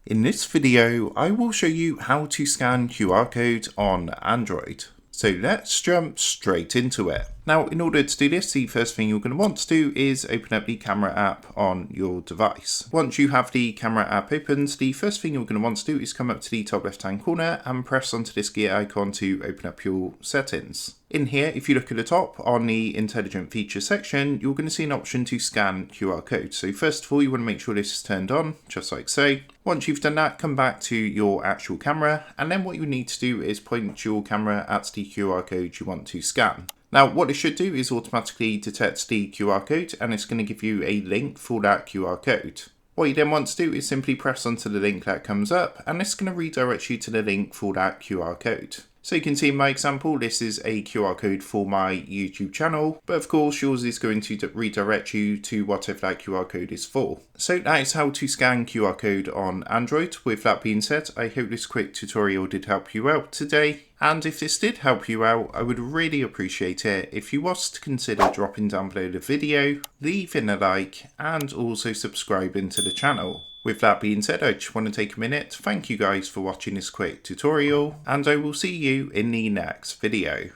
In this video, I will show you how to scan QR code on Android. So let's jump straight into it. Now, in order to do this, the first thing you're going to want to do is open up the camera app on your device. Once you have the camera app opened, the first thing you're going to want to do is come up to the top left hand corner and press onto this gear icon to open up your settings. In here, if you look at the top on the intelligent feature section, you're going to see an option to scan QR code. So first of all, you want to make sure this is turned on, just like so. Once you've done that, come back to your actual camera, and then what you need to do is point your camera at the QR code you want to scan. Now, what it should do is automatically detect the QR code, and it's going to give you a link for that QR code. What you then want to do is simply press onto the link that comes up, and it's going to redirect you to the link for that QR code. So you can see in my example, this is a QR code for my YouTube channel, but of course yours is going to redirect you to whatever that QR code is for. So that is how to scan QR code on Android. With that being said, I hope this quick tutorial did help you out today. And if this did help you out, I would really appreciate it if you was to consider dropping down below the video, leaving a like, and also subscribing to the channel. With that being said, I just want to take a minute to thank you guys for watching this quick tutorial, and I will see you in the next video.